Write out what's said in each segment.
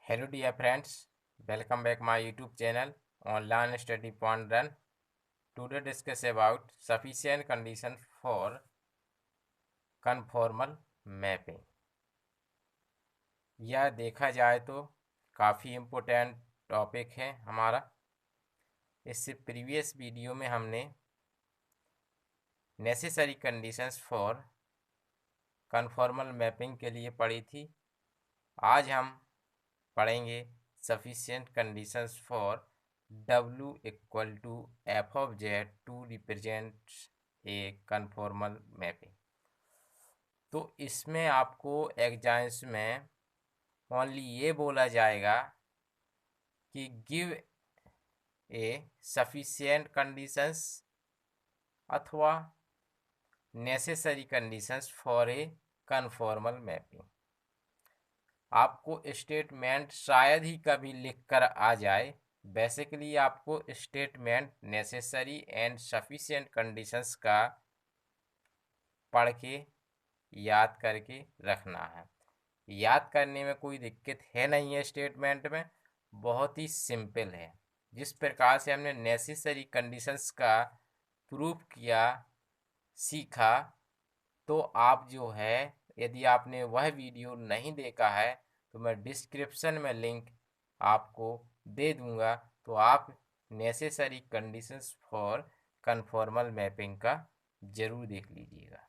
Hello dear friends, welcome back my YouTube channel Online Study Pond Run. Today discuss about sufficient condition for conformal mapping. यह देखा जाए तो काफ़ी important topic है हमारा। इससे प्रीवियस वीडियो में हमने necessary conditions for conformal mapping के लिए पढ़ी थी। आज हम पढ़ेंगे sufficient conditions for W equal to F of Z to represent a conformal mapping. तो इसमें आपको एग्जाम्स में ओनली ये बोला जाएगा कि गिव ए सफिशिएंट कंडीशंस अथवा necessary conditions for a conformal mapping. आपको स्टेटमेंट शायद ही कभी लिख कर आ जाए। बेसिकली आपको statement necessary and sufficient conditions का पढ़ के याद करके रखना है। याद करने में कोई दिक्कत है नहीं है। स्टेटमेंट में बहुत ही सिंपल है। जिस प्रकार से हमने नेसेसरी कंडीशंस का प्रूफ किया सीखा, तो आप जो है यदि आपने वह वीडियो नहीं देखा है तो मैं डिस्क्रिप्शन में लिंक आपको दे दूंगा, तो आप necessary conditions for conformal mapping का ज़रूर देख लीजिएगा।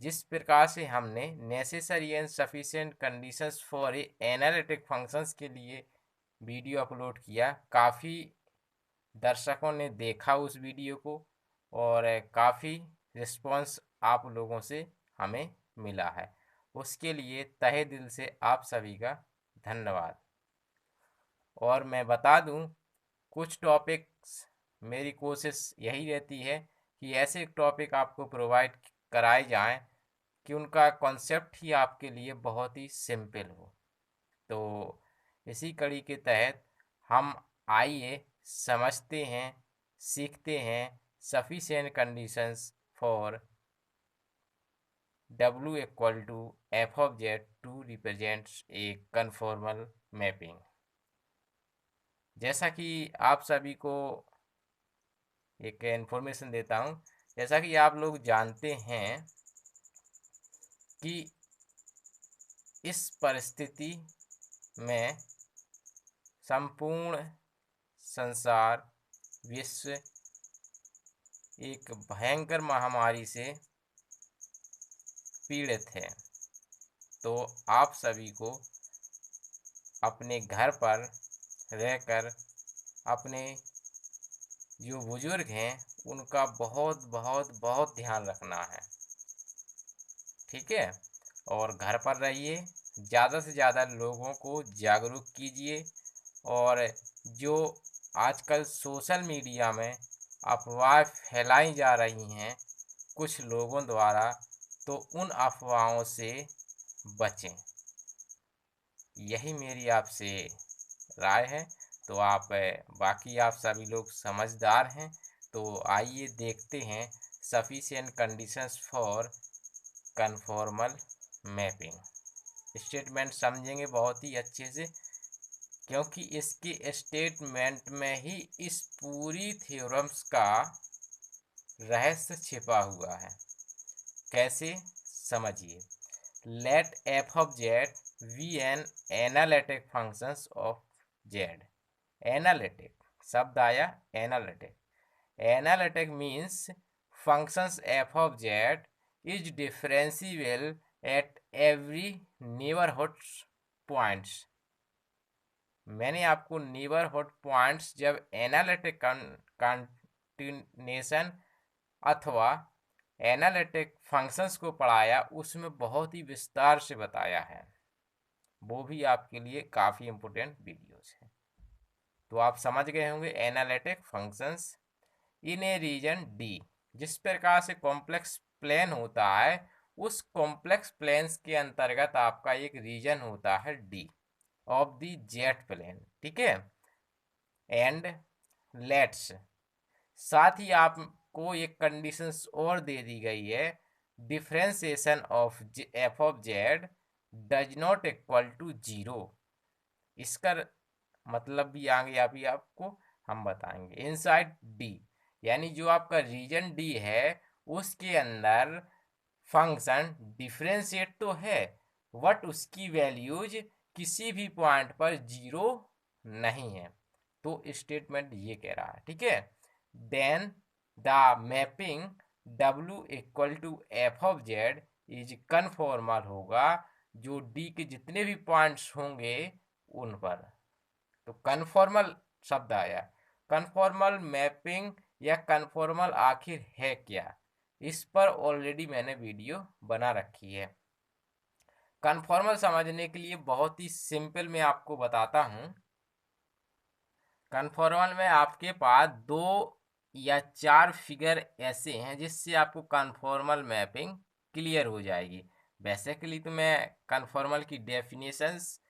जिस प्रकार से हमने necessary and sufficient conditions for a analytic functions के लिए वीडियो अपलोड किया, काफ़ी दर्शकों ने देखा उस वीडियो को और काफ़ी रिस्पॉन्स आप लोगों से हमें मिला है। उसके लिए तहे दिल से आप सभी का धन्यवाद। और मैं बता दूं, कुछ टॉपिक्स मेरी कोशिश यही रहती है कि ऐसे टॉपिक आपको प्रोवाइड कराए जाएं कि उनका कॉन्सेप्ट ही आपके लिए बहुत ही सिंपल हो। तो इसी कड़ी के तहत हम आइए समझते हैं, सीखते हैं sufficient conditions for W equal to F of Z to represents a conformal mapping. जैसा कि आप सभी को एक इन्फॉर्मेशन देता हूँ। जैसा कि आप लोग जानते हैं कि इस परिस्थिति में संपूर्ण संसार विश्व एक भयंकर महामारी से पीड़ित है। तो आप सभी को अपने घर पर रहकर अपने जो बुजुर्ग हैं उनका बहुत बहुत बहुत ध्यान रखना है, ठीक है। और घर पर रहिए, ज़्यादा से ज़्यादा लोगों को जागरूक कीजिए। और जो आजकल सोशल मीडिया में अफवाह फैलाई जा रही हैं कुछ लोगों द्वारा, तो उन अफवाहों से बचें। यही मेरी आपसे राय है। तो आप बाकी आप सभी लोग समझदार हैं, तो आइए देखते हैं sufficient conditions for conformal mapping. Statement समझेंगे बहुत ही अच्छे से, क्योंकि इसके स्टेटमेंट में ही इस पूरी थ्योरम्स का रहस्य छिपा हुआ है। कैसे, समझिए। Let F of Z be an analytic functions of Z. Analytic शब्द आया, analytic. Analytic means functions f of z is differentiable at every neighborhood points। मैंने आपको neighborhood points जब एनालिटिक कंटिन्यूएशन अथवा एनालिटिक फंक्शंस को पढ़ाया, उसमें बहुत ही विस्तार से बताया है। वो भी आपके लिए काफ़ी इम्पोर्टेंट वीडियोस हैं। तो आप समझ गए होंगे analytic functions in a region D. जिस प्रकार से कॉम्प्लेक्स प्लेन होता है, उस कॉम्प्लेक्स प्लेन्स के अंतर्गत आपका एक रीजन होता है D of the Z plane, ठीक है। एंड लेट्स, साथ ही आपको एक कंडीशंस और दे दी गई है, differentiation of F of Z does not equal to zero. इसका मतलब भी आगे अभी आपको हम बताएंगे। इनसाइड डी यानी जो आपका रीजन डी है उसके अंदर फंक्शन डिफरेंशिएट तो है बट उसकी वैल्यूज किसी भी पॉइंट पर जीरो नहीं है। तो स्टेटमेंट ये कह रहा है, ठीक है। Then the mapping W equal to F of Z is conformal होगा जो डी के जितने भी पॉइंट्स होंगे उन पर। तो कन्फॉर्मल शब्द आया। कन्फॉर्मल मैपिंग या कन्फॉर्मल आखिर है क्या, इस पर ऑलरेडी मैंने वीडियो बना रखी है। कन्फॉर्मल समझने के लिए बहुत ही सिंपल मैं आपको बताता हूँ। कन्फॉर्मल में आपके पास 2 या 4 फिगर ऐसे हैं जिससे आपको कन्फॉर्मल मैपिंग क्लियर हो जाएगी। बेसिकली तो मैं कन्फॉर्मल की डेफिनेशंस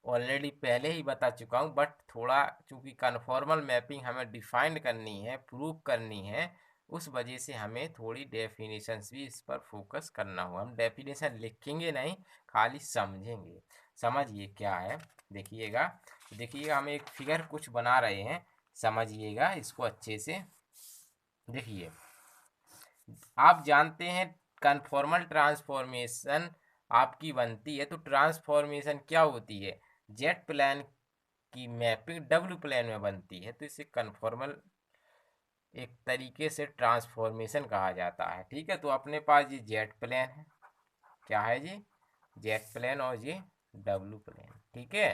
ऑलरेडी पहले ही बता चुका हूँ, बट थोड़ा चूँकि कन्फॉर्मल मैपिंग हमें डिफाइन करनी है, प्रूव करनी है, उस वजह से हमें थोड़ी डेफिनेशंस भी इस पर फोकस करना होगा। हम डेफिनेशन लिखेंगे नहीं, खाली समझेंगे। समझिए क्या है, देखिएगा। देखिएगा हम एक फिगर कुछ बना रहे हैं, समझिएगा इसको अच्छे से। देखिए आप जानते हैं कन्फॉर्मल ट्रांसफॉर्मेशन आपकी बनती है, तो ट्रांसफॉर्मेशन क्या होती है, जेट प्लेन की मैपिंग डब्ल्यू प्लेन में बनती है, तो इसे कन्फॉर्मल एक तरीके से ट्रांसफॉर्मेशन कहा जाता है। ठीक है, तो अपने पास ये जेट प्लेन है, क्या है जी, जेट प्लेन, और ये डब्ल्यू प्लेन। ठीक है,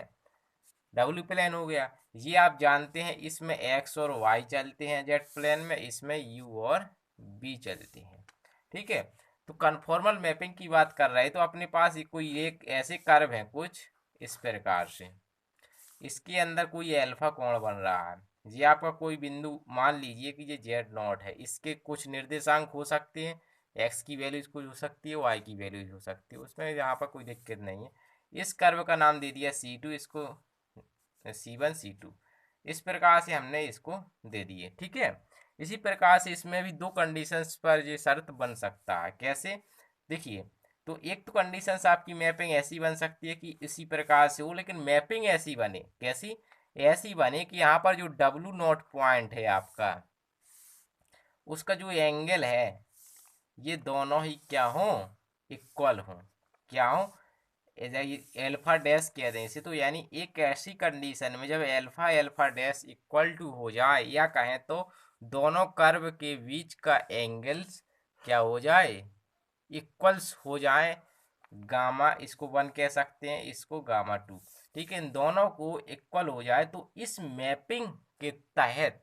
डब्ल्यू प्लेन हो गया। ये आप जानते हैं इसमें एक्स और वाई चलते हैं जेट प्लेन में, इसमें यू और बी चलते हैं। ठीक है, तो कन्फॉर्मल मैपिंग की बात कर रहे हैं, तो अपने पास कोई एक ऐसे कर्व है कुछ इस प्रकार से, इसके अंदर कोई अल्फा कोण बन रहा है। ये आपका कोई बिंदु मान लीजिए कि ये जेड नॉट है, इसके कुछ निर्देशांक हो सकते हैं, एक्स की वैल्यू कुछ हो सकती है, वाई की वैल्यू हो सकती है, उसमें यहाँ पर कोई दिक्कत नहीं है। इस कर्व का नाम दे दिया C2, इसको C1 C2, इस प्रकार से हमने इसको दे दिए। ठीक है, इसी प्रकार से इसमें भी 2 कंडीशंस पर ये शर्त बन सकता है। कैसे, देखिए, तो एक तो कंडीशंस आपकी मैपिंग ऐसी बन सकती है कि इसी प्रकार से हो, लेकिन मैपिंग ऐसी बने, कैसी, ऐसी बने कि यहाँ पर जो W नॉट पॉइंट है आपका, उसका जो एंगल है ये दोनों ही क्या हो, इक्वल हो, क्या हो, एल्फा डैश कहते हैं इसे। तो यानी एक ऐसी कंडीशन में जब alpha alpha dash equal to हो जाए, या कहें तो दोनों कर्व के बीच का एंगल्स क्या हो जाए, इक्वल्स हो जाए, गामा इसको 1 कह सकते हैं, इसको गामा 2। ठीक है, इन दोनों को इक्वल हो जाए तो इस मैपिंग के तहत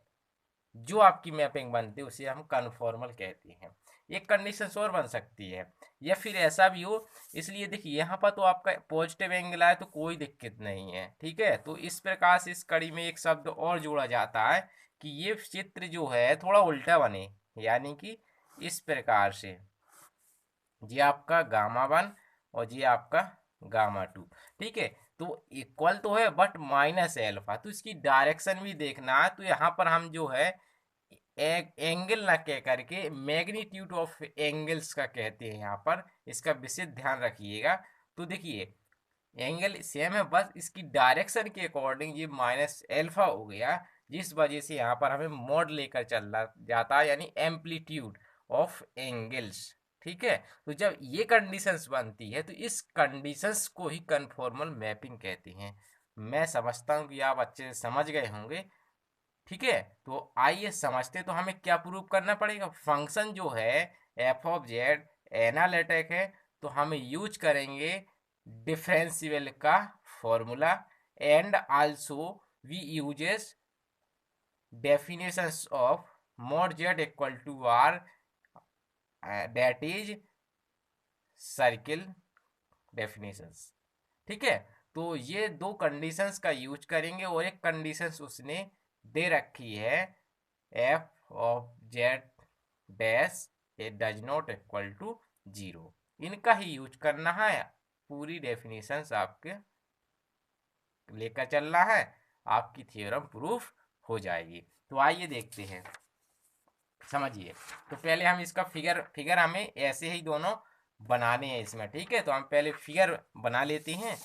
जो आपकी मैपिंग बनती है उसे हम कन्फॉर्मल कहते हैं। एक कंडीशन और बन सकती है, या फिर ऐसा भी हो, इसलिए देखिए यहाँ पर तो आपका पॉजिटिव एंगल आए तो कोई दिक्कत नहीं है। ठीक है, तो इस प्रकार से इस कड़ी में एक शब्द और जोड़ा जाता है कि ये चित्र जो है थोड़ा उल्टा बने, यानी कि इस प्रकार से ये आपका गामा 1 और ये आपका गामा 2। ठीक है, तो इक्वल तो है बट माइनस एल्फा, तो इसकी डायरेक्शन भी देखना है। तो यहाँ पर हम जो है एंगल ना कह करके मैग्नीट्यूड ऑफ एंगल्स का कहते हैं यहाँ पर, इसका विशेष ध्यान रखिएगा। तो देखिए एंगल सेम है, बस इसकी डायरेक्शन के अकॉर्डिंग ये माइनस एल्फा हो गया, जिस वजह से यहाँ पर हमें मोड लेकर चलना जाता है, यानी एम्पलीट्यूड ऑफ एंगल्स। ठीक है, तो जब ये कंडीशंस बनती है तो इस कंडीशंस को ही कन्फॉर्मल मैपिंग कहते हैं। मैं समझता हूँ कि आप अच्छे से समझ गए होंगे। ठीक है, तो आइए समझते, तो हमें क्या प्रूव करना पड़ेगा, फंक्शन जो है एफ ऑफ जेड एनालिटिक है, तो हम यूज करेंगे डिफरेंशियल का formula, and also we uses definitions of mod z equal to R, that is circle definitions. ठीक है, तो ये 2 कंडीशंस का यूज करेंगे, और एक कंडीशंस उसने दे रखी है F of Z dash A does not equal to 0, इनका ही यूज करना है। पूरी डेफिनेशंस आपके लेकर चलना है, आपकी थ्योरम प्रूफ हो जाएगी। तो आइए देखते हैं, समझिए। तो पहले हम इसका फिगर हमें ऐसे ही दोनों बनाने हैं इसमें। ठीक है, तो हम पहले फिगर बना लेते हैं।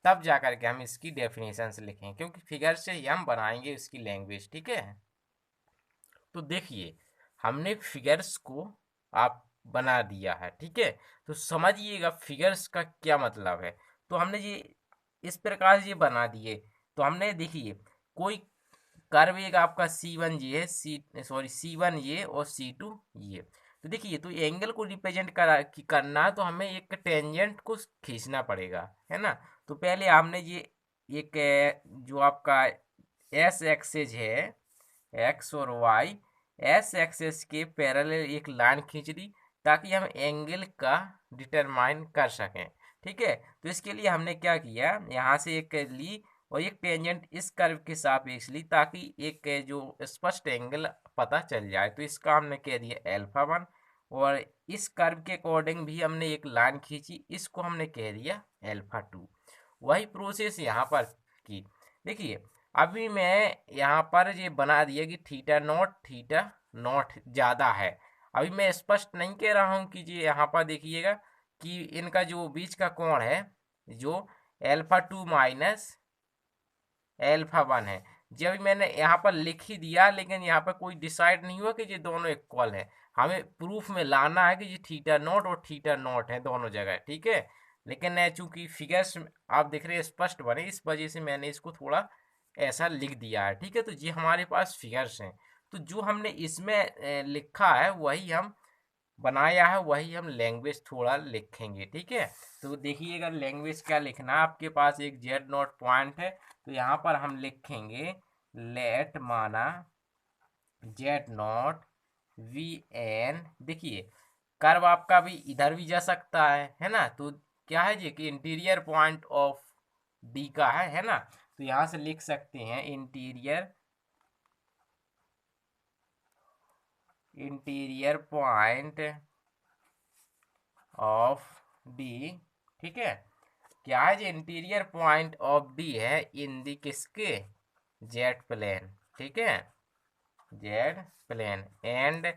तब जा करके हम इसकी डेफिनेशंस लिखें, क्योंकि फिगर से ही हम बनाएंगे इसकी लैंग्वेज। ठीक है, तो देखिए हमने फिगर्स को आप बना दिया है। ठीक है, तो समझिएगा फिगर्स का क्या मतलब है। तो हमने ये इस प्रकार से ये बना दिए। तो हमने देखिए कोई कर्व एक आपका C1 ये है, C1 ये और C2 ये। तो देखिए तो एंगल को रिप्रेजेंट करना है तो हमें एक टेंजेंट को खींचना पड़ेगा, है ना। तो पहले हमने ये एक जो आपका एस एक्सेस है, एक्स और वाई, एस एक्सेस के पैरेलल एक लाइन खींच दी ताकि हम एंगल का डिटरमाइन कर सकें। ठीक है, तो इसके लिए हमने क्या किया, यहाँ से एक ली और एक टेंजेंट इस कर्व के सापेक्ष ली ताकि एक जो स्पष्ट एंगल पता चल जाए। तो इसका हमने कह दिया अल्फा 1, और इस कर्व के अकॉर्डिंग भी हमने एक लाइन खींची, इसको हमने कह दिया अल्फा 2। वही प्रोसेस यहाँ पर की। देखिए अभी मैं यहाँ पर ये बना दिया कि थीटा नॉट ज़्यादा है। अभी मैं स्पष्ट नहीं कह रहा हूँ कि ये यहाँ पर देखिएगा कि इनका जो बीच का कोण है जो अल्फा 2 माइनस अल्फा 1 है। जब मैंने यहाँ पर लिख ही दिया, लेकिन यहाँ पर कोई डिसाइड नहीं हुआ कि ये दोनों इक्वल है। हमें प्रूफ में लाना है कि ये थीटा नॉट और थीटा नॉट है दोनों जगह। ठीक है, लेकिन चूंकि फिगर्स आप देख रहे हैं स्पष्ट बने, इस वजह से मैंने इसको थोड़ा ऐसा लिख दिया है। ठीक है, तो ये हमारे पास फिगर्स हैं। तो जो हमने इसमें लिखा है वही हम बनाया है, वही हम लैंग्वेज थोड़ा लिखेंगे। ठीक है, तो देखिएगा लैंग्वेज क्या लिखना है। आपके पास एक जेड नॉट पॉइंट है, तो यहाँ पर हम लिखेंगे लेट माना जेड नॉट वी एन। देखिए कर्व आपका भी इधर भी जा सकता है ना। तो क्या है जी कि इंटीरियर पॉइंट ऑफ डी का है ना। तो यहाँ से लिख सकते हैं इंटीरियर पॉइंट ऑफ डी। ठीक है, क्या है जी इंटीरियर पॉइंट ऑफ डी है इन दी किसके, जेड प्लेन। ठीक है, जेड प्लेन। एंड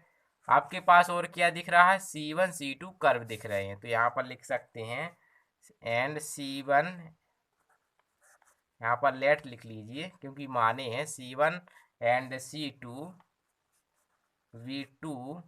आपके पास और क्या दिख रहा है, C1 C2 कर्व दिख रहे हैं। तो यहाँ पर लिख सकते हैं एंड C1, यहाँ पर लेट लिख लीजिए क्योंकि माने हैं C1 and C2 V2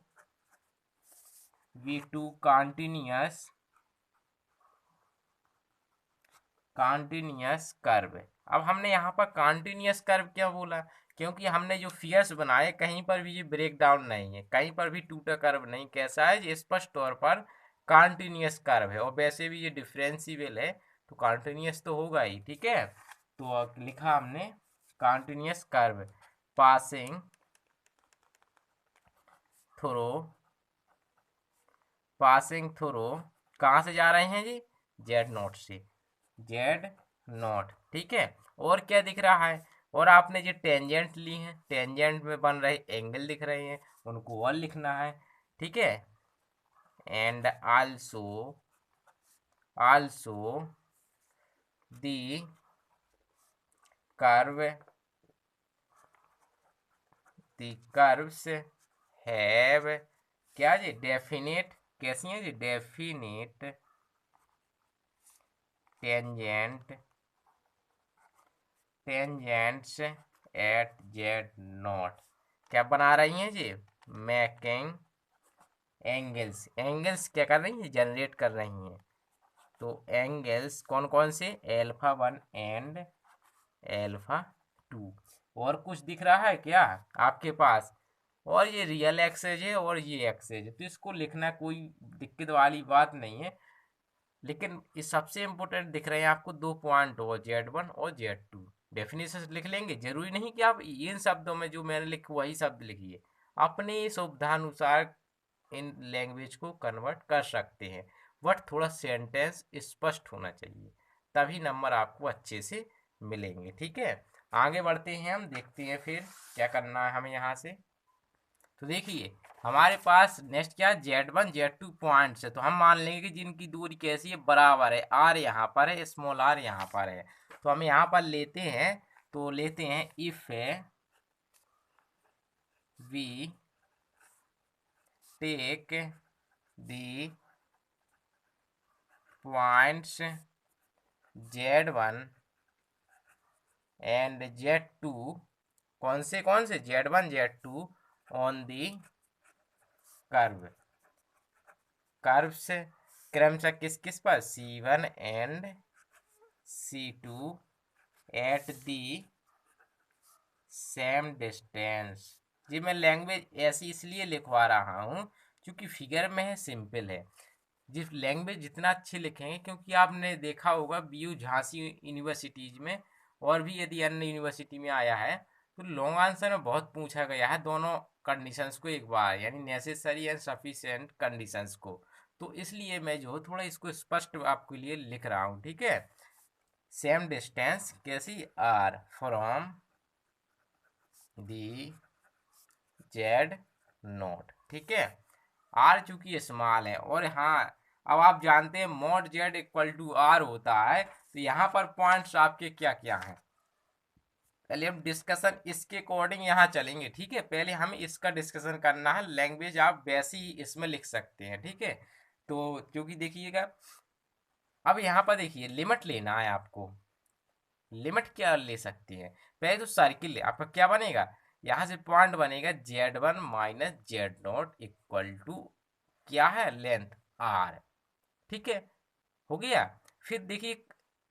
continuous curve. अब हमने यहाँ पर कॉन्टिन्यूस कर्व क्या बोला, क्योंकि हमने जो फिगर्स बनाए कहीं पर भी ये ब्रेक डाउन नहीं है, कहीं पर भी टूटा कर्व नहीं। कैसा है, ये स्पष्ट तौर पर कॉन्टिन्यूस कर्व है, और वैसे भी ये डिफरेंशिएबल है तो कॉन्टिन्यूस तो होगा ही। ठीक है, तो लिखा हमने कॉन्टिन्यूस कर्व पासिंग थ्रू कहाँ से जा रहे हैं जी, जेड नोट से, जेड नॉट। ठीक है, और क्या दिख रहा है, और आपने जो टेंजेंट ली है, टेंजेंट में बन रहे एंगल दिख रहे हैं, उनको और लिखना है। ठीक है, and also the curve curves have क्या जी डेफिनेट, कैसी है जी definite tangents at Z naught. क्या बना रही हैं जी, मेकिंग एंगल्स क्या कर रही हैं, जनरेट कर रही हैं। तो एंगल्स कौन कौन से, अल्फा 1 एंड अल्फा 2। और कुछ दिख रहा है क्या आपके पास, और ये रियल एक्सेज है और ये एक्सेज है, तो इसको लिखना कोई दिक्कत वाली बात नहीं है। लेकिन इस सबसे इम्पोर्टेंट दिख रहे हैं आपको दो पॉइंट, और Z1 और Z2। डेफिनेशन लिख लेंगे, जरूरी नहीं कि आप इन शब्दों में जो मैंने लिखा वही शब्द लिखिए, अपने सुविधानुसार इन लैंग्वेज को कन्वर्ट कर सकते हैं। बट थोड़ा सेंटेंस स्पष्ट होना चाहिए, तभी नंबर आपको अच्छे से मिलेंगे। ठीक है, आगे बढ़ते हैं, हम देखते हैं फिर क्या करना है हमें यहाँ से। तो देखिए हमारे पास नेक्स्ट क्या है, Z1 Z2 पॉइंट्स है। तो हम मान लेंगे कि जिनकी दूरी कैसी है, बराबर है, R यहाँ पर है, स्मॉल r यहाँ पर है। तो हम यहाँ पर लेते हैं, तो लेते हैं if we take the points Z1 and Z2, कौन से Z1 Z2 on the curve, curve से क्रमशः किस किस पर, C1 and C2 at the same distance. जी मैं लैंग्वेज ऐसी इसलिए लिखवा रहा हूँ क्योंकि फिगर में है, सिंपल है। जिस लैंग्वेज जितना अच्छी लिखेंगे, क्योंकि आपने देखा होगा BU झांसी यूनिवर्सिटीज में और भी यदि अन्य यूनिवर्सिटी में आया है तो लॉन्ग आंसर में बहुत पूछा गया है दोनों कंडीशंस को एक बार, यानी नेसेसरी एंड सफिशिएंट कंडीशंस को। तो इसलिए मैं जो थोड़ा इसको स्पष्ट आपके लिए लिख रहा हूँ, ठीक है। सेम डिस्टेंस कैसी, आर फ्रॉम दी Z0, ठीक है। आर चूंकि स्मॉल है, और हाँ अब आप जानते हैं mod Z equal to R होता है, तो यहाँ पर पॉइंट्स आपके क्या क्या हैं, पहले हम डिस्कशन इसके अकॉर्डिंग यहाँ चलेंगे, ठीक है। पहले हम इसका डिस्कशन करना है, लैंग्वेज आप वैसे ही इसमें लिख सकते हैं, ठीक है। तो क्योंकि देखिएगा अब यहाँ पर देखिए लिमिट लेना है आपको, लिमिट क्या ले सकते हैं, पहले तो सर्किल आपका क्या बनेगा, यहाँ से पॉइंट बनेगा Z1 minus Z0 equal to क्या है, लेंथ R, ठीक है, हो गया। फिर देखिए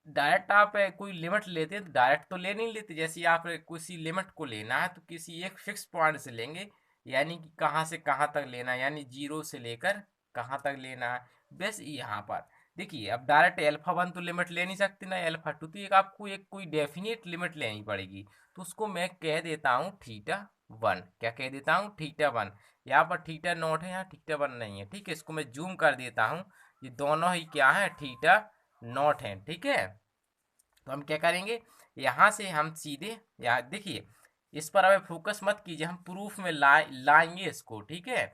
डायरेक्ट आप कोई लिमिट लेते हैं तो डायरेक्ट तो ले नहीं लेते, जैसे आप किसी लिमिट को लेना है तो किसी एक फिक्स पॉइंट से लेंगे, यानी कि कहाँ से कहाँ तक लेना है, यानी 0 से लेकर कहाँ तक लेना है। बस यहाँ पर देखिए अब डायरेक्ट अल्फा 1 तो लिमिट ले नहीं सकते ना अल्फा 2, तो एक आपको एक कोई डेफिनेट लिमिट लेनी पड़ेगी। तो उसको मैं कह देता हूँ θ1, क्या कह देता हूँ, θ1। यहाँ पर θ0 है, यहाँ θ1 नहीं है, ठीक है। इसको मैं जूम कर देता हूँ, ये दोनों ही क्या है, θ0 है, ठीक है। तो हम क्या करेंगे, यहाँ से हम सीधे यहाँ देखिए, इस पर हमें फोकस मत कीजिए, हम प्रूफ में लाएंगे इसको, ठीक है।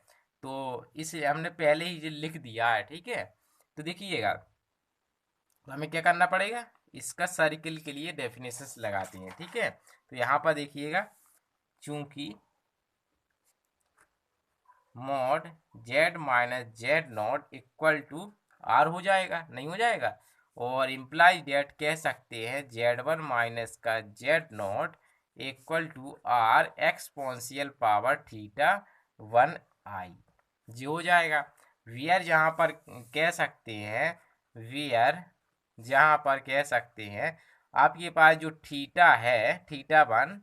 तो इसे हमने पहले ही लिख दिया है, ठीक है। तो देखिएगा, तो हमें क्या करना पड़ेगा, इसका सर्किल के लिए डेफिनेशंस लगाते हैं, ठीक है। तो यहाँ पर देखिएगा, चूंकि mod Z minus Z0 equal to R हो जाएगा, नहीं हो जाएगा, और इम्प्लाई डेट कह सकते हैं Z1 माइनस का Z0 equal to R exponential power θ1i, जो हो जाएगा। वियर जहाँ पर कह सकते हैं, वियर जहाँ पर कह सकते हैं आपके पास जो थीटा है, θ1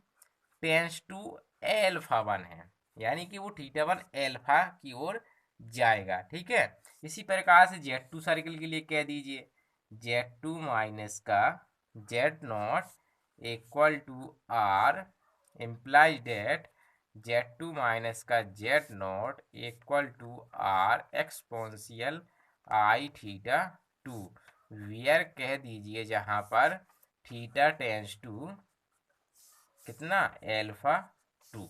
टेंस टू α1 है, यानी कि वो θ1 अल्फा की ओर जाएगा, ठीक है। इसी प्रकार से Z2 सर्किल के लिए कह दीजिए Z2 माइनस का Z0 equal to R implies that Z2 minus का Z0 equal to R exponential I θ2, where कह दीजिए जहाँ पर थीटा टेंस टू कितना, α2।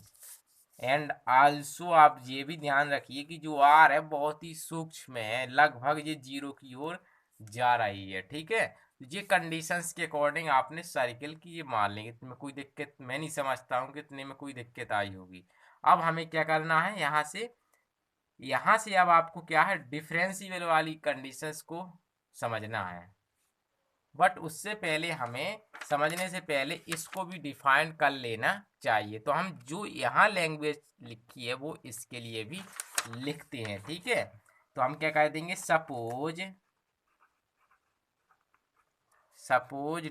एंड आल्सो आप ये भी ध्यान रखिए कि जो R है बहुत ही सूक्ष्म है, लगभग ये 0 की ओर जा रही है, ठीक है। तो ये कंडीशंस के अकॉर्डिंग आपने सर्किल की ये मान लेंगे, इतने में कोई दिक्कत मैं नहीं समझता हूँ कि इतने में कोई दिक्कत आई होगी। अब हमें क्या करना है, यहाँ से अब आपको क्या है, डिफरेंशियल वाली कंडीशंस को समझना है। बट उससे पहले हमें समझने से पहले इसको भी डिफाइन कर लेना चाहिए। तो हम जो यहाँ लैंग्वेज लिखी है वो इसके लिए भी लिखते हैं, ठीक है। तो हम क्या कह देंगे, suppose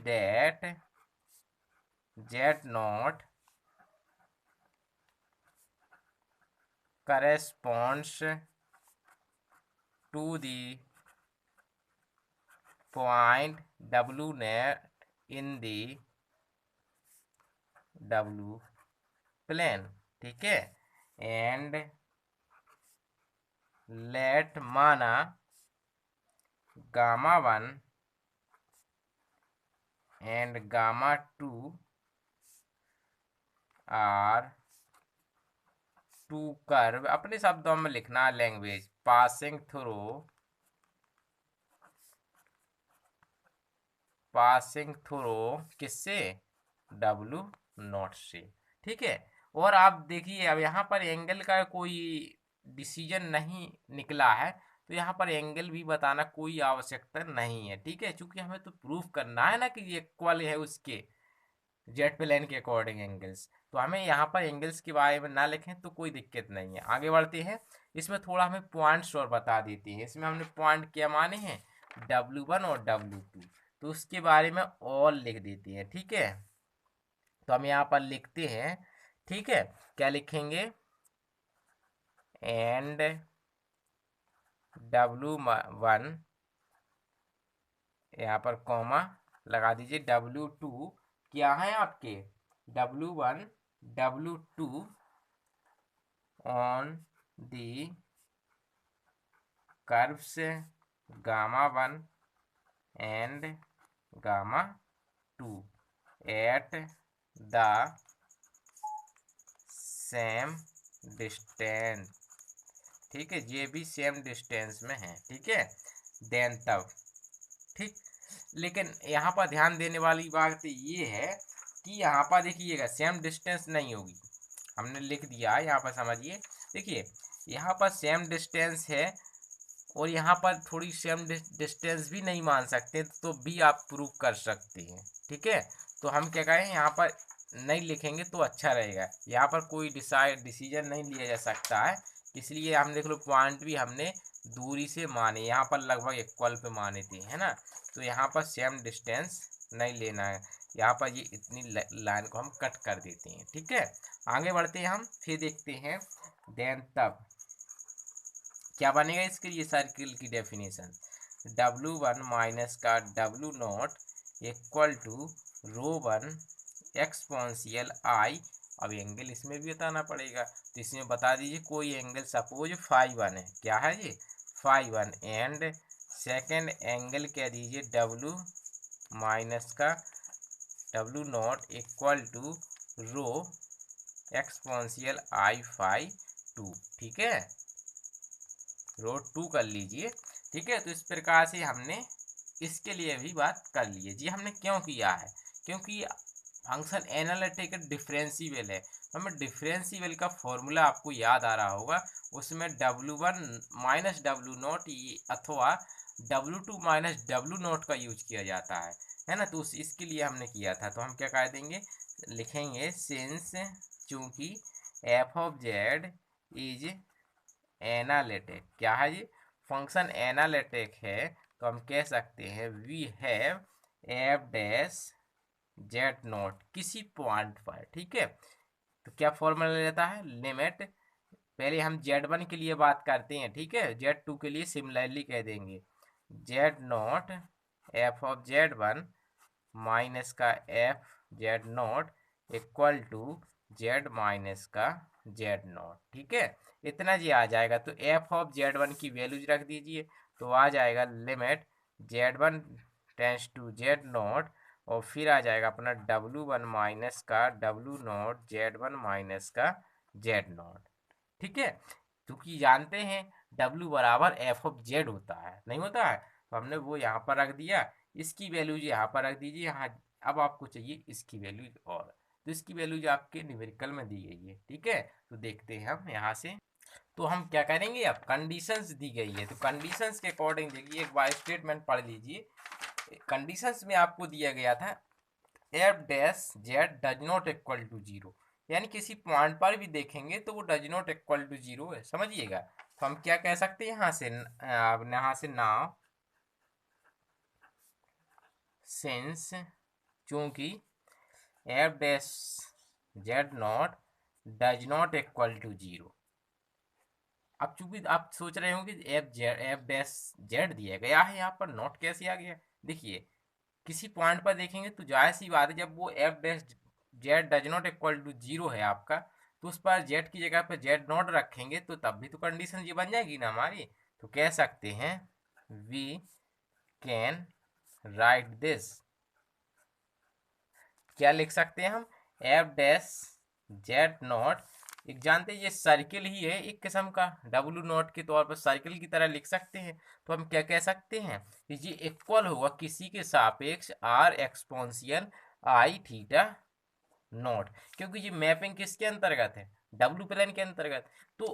date Z0 corresponds to the point W net in the W plane, ठीक है। एंड लेट माना γ1 एंड γ2 आर टू कर्व, अपने शब्दों में लिखना लैंग्वेज, पासिंग थ्रू किससे, W0 से, ठीक है। और आप देखिए अब यहाँ पर एंगल का कोई डिसीजन नहीं निकला है, तो यहाँ पर एंगल भी बताना कोई आवश्यकता नहीं है, ठीक है, क्योंकि हमें तो प्रूफ करना है ना कि ये इक्वल है उसके जेट प्लेन के अकॉर्डिंग एंगल्स। तो हमें यहाँ पर एंगल्स के बारे में ना लिखें तो कोई दिक्कत नहीं है। आगे बढ़ते हैं, इसमें थोड़ा हमें पॉइंट्स और बता देते हैं। इसमें हमने पॉइंट क्या माने हैं, W1 और W2, तो उसके बारे में और लिख देते हैं, ठीक है। तो हम यहाँ पर लिखते हैं, ठीक है, क्या लिखेंगे, एंड W1, यहाँ पर कॉमा लगा दीजिए, W2 क्या है आपके, W1 W2 on the curves Γ1 and Γ2 at the same distance, ठीक है, ये भी सेम डिस्टेंस में है, ठीक है, देन तब, ठीक। लेकिन यहाँ पर ध्यान देने वाली बात ये है कि यहाँ पर देखिएगा सेम डिस्टेंस नहीं होगी, हमने लिख दिया है यहाँ पर, समझिए, देखिए यहाँ पर सेम डिस्टेंस है और यहाँ पर थोड़ी सेम डिस्टेंस भी नहीं मान सकते तो भी आप प्रूव कर सकते हैं, ठीक है। तो हम क्या कहें, यहाँ पर नहीं लिखेंगे तो अच्छा रहेगा, यहाँ पर कोई डिसीजन नहीं लिया जा सकता है, इसलिए हम देख लो पॉइंट भी हमने दूरी से माने, यहाँ पर लगभग इक्वल पे माने थे, है ना। तो यहाँ पर सेम डिस्टेंस नहीं लेना है, यहाँ पर ये इतनी लाइन को हम कट कर देते हैं, ठीक है। आगे बढ़ते हैं हम, फिर देखते हैं देन तब क्या बनेगा इसके लिए सर्किल की डेफिनेशन, W1 माइनस का W0 equal to ρ1 exponential I। अब एंगल इसमें भी बताना पड़ेगा, तो इसमें बता दीजिए कोई एंगल, सपोज φ1 है, क्या है ये, φ1, एंड सेकेंड एंगल कह दीजिए W माइनस का W0 equal to rho exponential I φ2, ठीक है, √2 कर लीजिए, ठीक है। तो इस प्रकार से हमने इसके लिए भी बात कर ली है जी। हमने क्यों किया है, क्योंकि फंक्शन एनालिटिक डिफरेंशिएबल है, तो हमें डिफरेंशिएबल का फॉर्मूला आपको याद आ रहा होगा, उसमें W1 माइनस W0 अथवा W2 माइनस W0 का यूज किया जाता है ना। तो इसके लिए हमने किया था, तो हम क्या कह देंगे, लिखेंगे सिंस, चूंकि f of Z is analytic, क्या है ये, फंक्शन एनालिटिक है, तो हम कह सकते हैं we have F dash Z not किसी पॉइंट पर, ठीक है। तो क्या फॉर्मूला लेता है, लिमिट, पहले हम Z1 के लिए बात करते हैं, ठीक है, Z2 के लिए सिमिलरली कह देंगे, Z naught F of Z1 minus का F Z naught equal to Z minus का जेड नॉट, ठीक है, इतना जी आ जाएगा। तो एफ ऑफ Z1 की वैल्यूज रख दीजिए, तो आ जाएगा limit Z1 tends to z naught, और फिर आ जाएगा अपना W1 माइनस का W0 Z1 माइनस का जेड नॉट, ठीक है। क्योंकि जानते हैं W बराबर एफ ऑफ जेड होता है, नहीं होता है, तो हमने वो यहाँ पर रख दिया, इसकी वैल्यूज यहाँ पर रख दीजिए यहाँ। अब आपको चाहिए इसकी वैल्यूज, और तो इसकी वैल्यूज आपके न्यूमेरिकल में दी गई है, ठीक है। तो देखते हैं हम यहाँ से, तो हम क्या करेंगे, अब कंडीशंस दी गई है, तो कंडीशंस के अकॉर्डिंग देखिए, एक बार स्टेटमेंट पढ़ लीजिए। कंडीशंस में आपको दिया गया था f dash z does not equal to zero, यानी किसी पॉइंट पर भी देखेंगे तो वो does not equal to zero है, समझिएगा। तो हम क्या कह सकते हैं यहाँ से नाउ सिंस, चूंकि f dash Z naught does not equal to zero. अब चूंकि आप सोच रहे होंगे एफ डैश जेड दिया गया है, यहाँ पर नॉट कैसे आ गया, देखिए किसी पॉइंट पर देखेंगे तो जाहिर सी बात है, जब वो f dash z does not equal to zero है आपका, तो उस पर जेड की जगह पर जेड नॉट रखेंगे तो तब भी तो कंडीशन ये बन जाएगी ना हमारी। तो कह सकते हैं वी कैन राइट दिस, क्या लिख सकते हैं हम, एफ डैश जेड नॉट, एक जानते हैं ये सर्किल ही है एक किस्म का, W नॉट के तौर पर सर्किल की तरह लिख सकते हैं। तो हम क्या कह सकते हैं, ये इक्वल होगा किसी के सापेक्ष R exponential I theta naught, क्योंकि ये मैपिंग किसके अंतर्गत है, W प्लेन के अंतर्गत। तो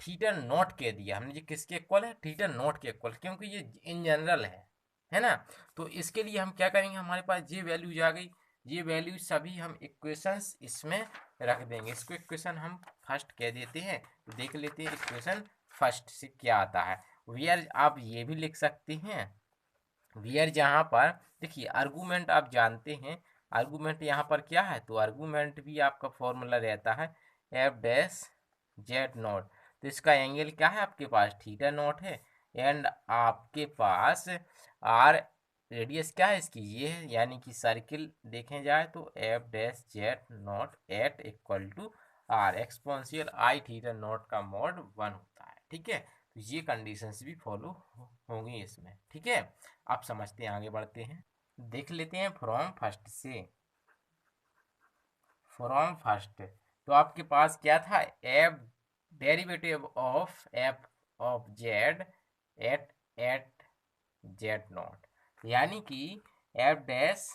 थीटा नॉट कह दिया हमने, ये किसके इक्वल है, थीटा नॉट के इक्वल, क्योंकि ये इन जनरल है ना। तो इसके लिए हम क्या करेंगे, हमारे पास ये वैल्यूज आ गई, ये वैल्यू सभी हम इक्वेशंस इसमें रख देंगे। इसको इक्वेशन हम फर्स्ट कह देते हैं। तो देख लेते हैं इक्वेशन फर्स्ट से क्या आता है। वेयर आप ये भी लिख सकते हैं, वेयर जहाँ पर देखिए आर्गूमेंट आप जानते हैं, आर्गूमेंट यहाँ पर क्या है, तो आर्गूमेंट भी आपका फॉर्मूला रहता है एफ डैश जेड नॉट। तो इसका एंगल क्या है आपके पास, थीटा नॉट है। एंड आपके पास आर रेडियस क्या है इसकी, ये है, यानी कि सर्किल देखें जाए तो f dash Z naught at equal to r exponential I theta naught का मॉड 1 होता है। ठीक है, तो ये कंडीशंस भी फॉलो होंगी इसमें। ठीक है, आप समझते हैं, आगे बढ़ते हैं, देख लेते हैं फ्रॉम फर्स्ट से। फ्रॉम फर्स्ट तो आपके पास क्या था, f derivative of F of z at at Z naught, यानी कि एफ डैश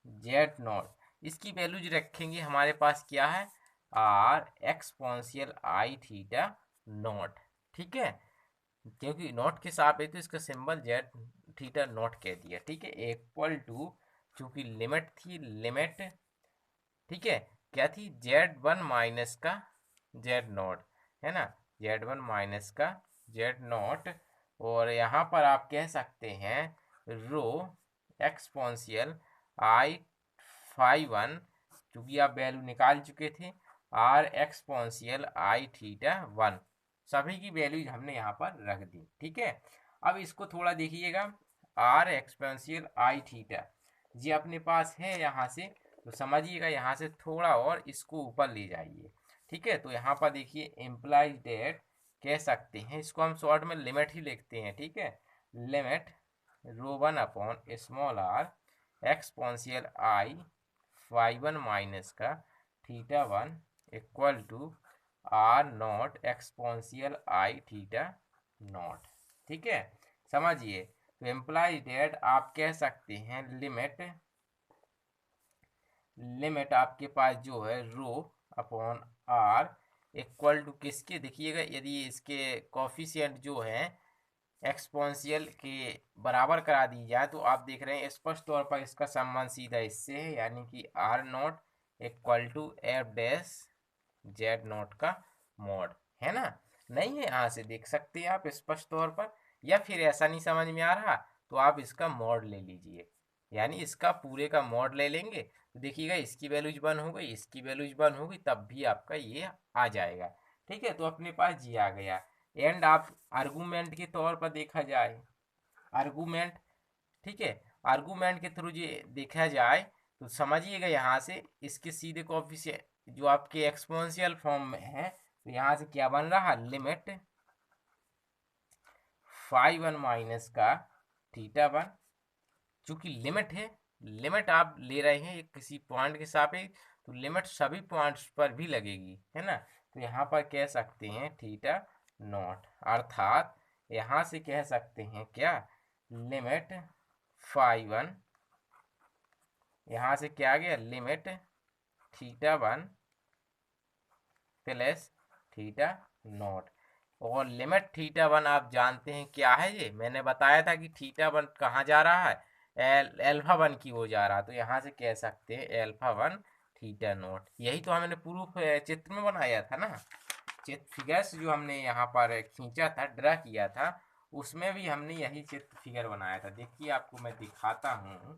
जेड नॉट, इसकी वैल्यूज रखेंगे हमारे पास क्या है, आर एक्सपोनेंशियल आई थीटा नॉट। ठीक है, क्योंकि नॉट के साथ है तो इसका सिंबल जेड थीटा नॉट कह दिया। ठीक है, इक्वल टू, चूंकि लिमिट थी, लिमिट, ठीक है, क्या थी, जेड वन माइनस का जेड नॉट, है ना, जेड वन माइनस का जेड नॉट। और यहाँ पर आप कह सकते हैं रो एक्सपोनेंशियल आई फाइव वन, चूंकि आप वैल्यू निकाल चुके थे, आर एक्सपोनेंशियल आई थीटा वन, सभी की वैल्यूज हमने यहाँ पर रख दी। ठीक है, अब इसको थोड़ा देखिएगा, आर एक्सपोनेंशियल आई थीटा ये अपने पास है यहाँ से, तो समझिएगा यहाँ से थोड़ा और इसको ऊपर ले जाइए। ठीक है, तो यहाँ पर देखिए इम्प्लाइज डेट कह सकते हैं, इसको हम शॉर्ट में लिमिट ही लिखते हैं। ठीक है, limit rho one upon small R exponential आई फाइव वन माइनस का theta one equal to R naught exponential I theta naught. ठीक है, समझिए, तो एम्प्लाइज डेट आप कह सकते हैं लिमिट, लिमिट आपके पास जो है rho upon r equal to किसके, देखिएगा यदि इसके कॉफिशिएंट जो है एक्सपोनेंशियल के बराबर करा दी जाए तो आप देख रहे हैं स्पष्ट तौर पर इसका संबंध सीधा इससे है, यानी कि r naught equal to f dash Z naught का मॉड, है ना। नहीं है, यहाँ से देख सकते हैं आप स्पष्ट तौर पर, या फिर ऐसा नहीं समझ में आ रहा तो आप इसका मॉड ले लीजिए, यानी इसका पूरे का मॉड ले लेंगे तो देखिएगा इसकी वैल्यूज वन हो गई, इसकी वैल्यूज वन हो गई, तब भी आपका ये आ जाएगा। ठीक है, तो अपने पास ये आ गया। एंड आप आर्गूमेंट के तौर पर देखा जाए, आर्गूमेंट, ठीक है, आर्गूमेंट के थ्रू ये देखा जाए तो समझिएगा यहाँ से इसके सीधे कॉफिशिएंट जो आपके एक्सपोनेंशियल फॉर्म में है, तो यहाँ से क्या बन रहा, लिमिट फाइव वन माइनस का थीटा वन, चूंकि लिमिट है, लिमिट आप ले रहे हैं एक किसी पॉइंट के सापेक्ष, तो लिमिट सभी पॉइंट्स पर भी लगेगी, है ना। तो यहाँ पर कह सकते हैं थीटा नॉट, अर्थात यहाँ से कह सकते हैं क्या, लिमिट फाइव वन, यहाँ से क्या आ गया, limit theta one plus theta not. और लिमिट थीटा वन आप जानते हैं क्या है, ये मैंने बताया था कि थीटा वन कहाँ जा रहा है, एल्फा वन की हो जा रहा, तो यहाँ से कह सकते हैं एल्फा वन थीटा नॉट। यही तो हमने प्रूफ चित्र में बनाया था ना, चित्र फिगर्स जो हमने यहाँ पर खींचा था, ड्रा किया था, उसमें भी हमने यही चित्र फिगर बनाया था। देखिए आपको मैं दिखाता हूँ,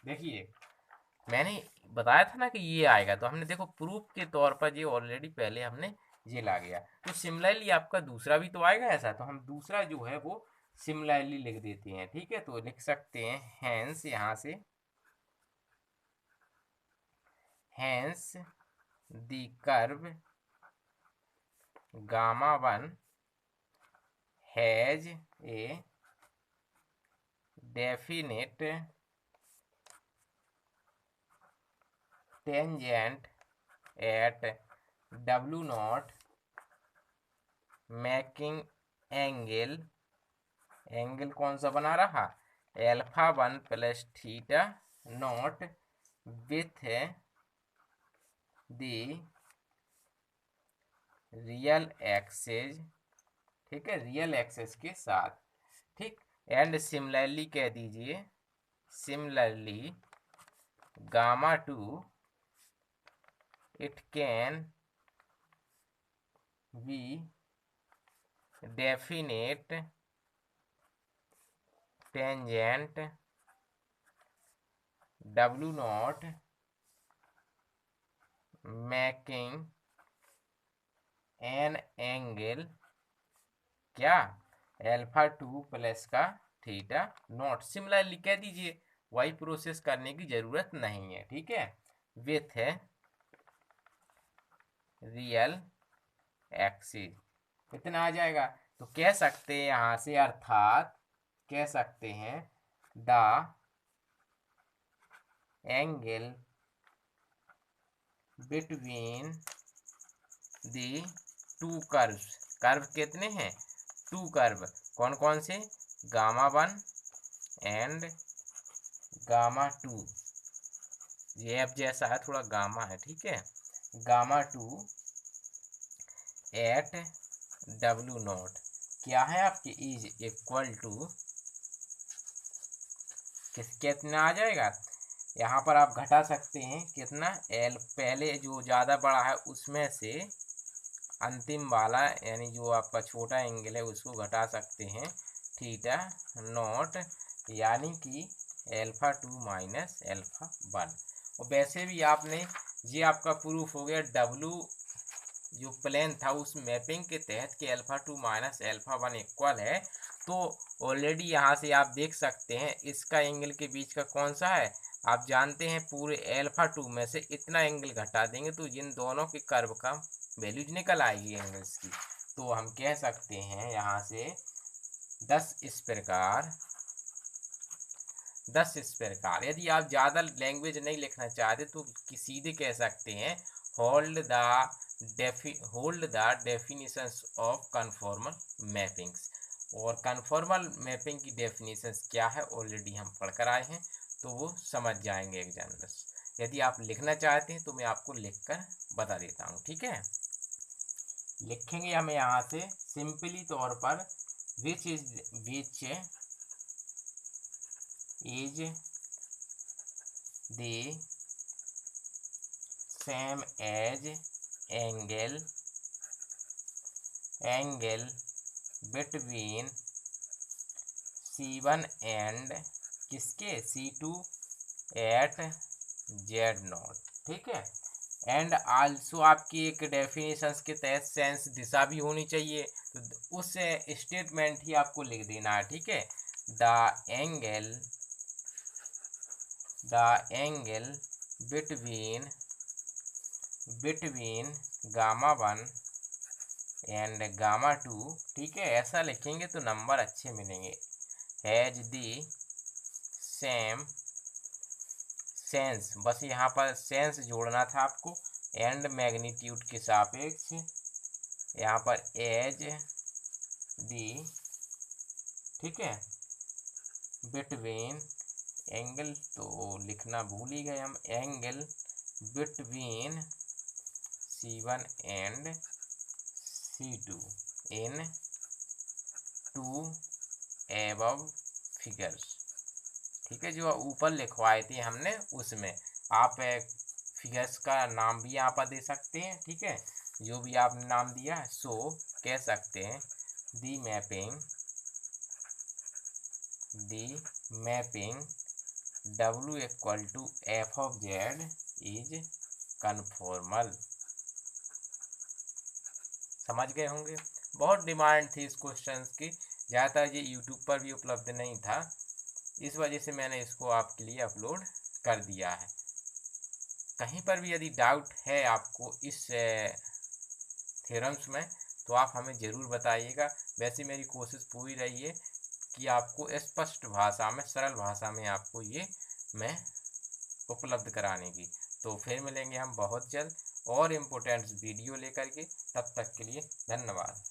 देखिए मैंने बताया था ना कि ये आएगा, तो हमने देखो प्रूफ के तौर पर ये ऑलरेडी पहले हमने ये ला गया। तो सिमिलरली आपका दूसरा भी तो आएगा ऐसा, तो हम दूसरा जो है वो सिमिलरली लिख देते हैं। ठीक है, तो लिख सकते हैं हैंस, यहाँ से hence the curve gamma one has a definite tangent at W naught making angle, angle कौन सा बना रहा, alpha one plus theta naught with the real axis, ठीक है, रियल एक्सेस के साथ, ठीक। एंड सिमिलरली कह दीजिए, similarly gamma two it can be definite tangent W naught making an angle क्या, अल्फा टू प्लस का थीटा नॉट। सिमिलरली कह दीजिए, वही प्रोसेस करने की जरूरत नहीं है, ठीक है। विथ है रियल एक्सिस, कितना आ जाएगा, तो कह सकते हैं यहां से, अर्थात कह सकते हैं the angle between the two curve, curve कितने हैं, टू कर्व, कौन कौन से, gamma one and gamma two, ये अब जैसा है थोड़ा गामा है, ठीक है, gamma two at W naught क्या है आपके, इज इक्वल टू कितना आ जाएगा, यहाँ पर आप घटा सकते हैं कितना, एल, पहले जो ज़्यादा बड़ा है उसमें से अंतिम वाला यानी जो आपका छोटा एंगल है उसको घटा सकते हैं, थीटा नॉट, यानी कि alpha two minus alpha one. और वैसे भी आपने, ये आपका प्रूफ हो गया, डब्लू जो प्लेन था उस मैपिंग के तहत कि alpha two minus alpha one equal है, तो ऑलरेडी यहाँ से आप देख सकते हैं इसका एंगल के बीच का कौन सा है, आप जानते हैं, पूरे अल्फा टू में से इतना एंगल घटा देंगे तो जिन दोनों के कर्व का वैल्यूज निकल आएगी एंगल्स की। तो हम कह सकते हैं यहाँ से 10 इस प्रकार, यदि आप ज़्यादा लैंग्वेज नहीं लिखना चाहते तो सीधे कह सकते हैं hold the definitions of conformal mappings. और कन्फॉर्मल मैपिंग की डेफिनेशंस क्या है ऑलरेडी हम पढ़ कर आए हैं, तो वो समझ जाएंगे एग्जामिनर्स। यदि आप लिखना चाहते हैं तो मैं आपको लिखकर बता देता हूँ, ठीक है। लिखेंगे हम यहाँ से सिंपली तौर पर, which is the same as angle between C1 and किसके, C2 एट Z नॉट, ठीक है। एंड आल्सो आपकी एक डेफिनेशंस के तहत सेंस दिशा भी होनी चाहिए, तो उस स्टेटमेंट ही आपको लिख देना है, ठीक है। The angle between gamma one and gamma to, ठीक है, ऐसा लिखेंगे तो नंबर अच्छे मिलेंगे। हैज दी सेम सेंस, बस यहाँ पर सेंस जोड़ना था आपको, एंड मैग्नीट्यूड के सापेक्ष, यहाँ पर एज दी, ठीक है, बिटवीन एंगल, तो लिखना भूल ही गए हम, angle between C1 and C2 in two above figures, ठीक है, जो ऊपर लिखवाए थे हमने उसमें, आप फिगर्स का नाम भी यहाँ पर दे सकते हैं, ठीक है, जो भी आपने नाम दिया, सो कह सकते हैं the mapping W equal to F of Z is conformal. समझ गए होंगे। बहुत डिमांड थी इस क्वेश्चन की, ज़्यादातर ये यूट्यूब पर भी उपलब्ध नहीं था, इस वजह से मैंने इसको आपके लिए अपलोड कर दिया है। कहीं पर भी यदि डाउट है आपको इस थ्योरम्स में तो आप हमें ज़रूर बताइएगा। वैसे मेरी कोशिश पूरी रही है कि आपको स्पष्ट भाषा में, सरल भाषा में आपको ये मैं उपलब्ध कराने की। तो फिर मिलेंगे हम बहुत जल्द और इम्पोर्टेंट वीडियो लेकर के, तब तक के लिए धन्यवाद।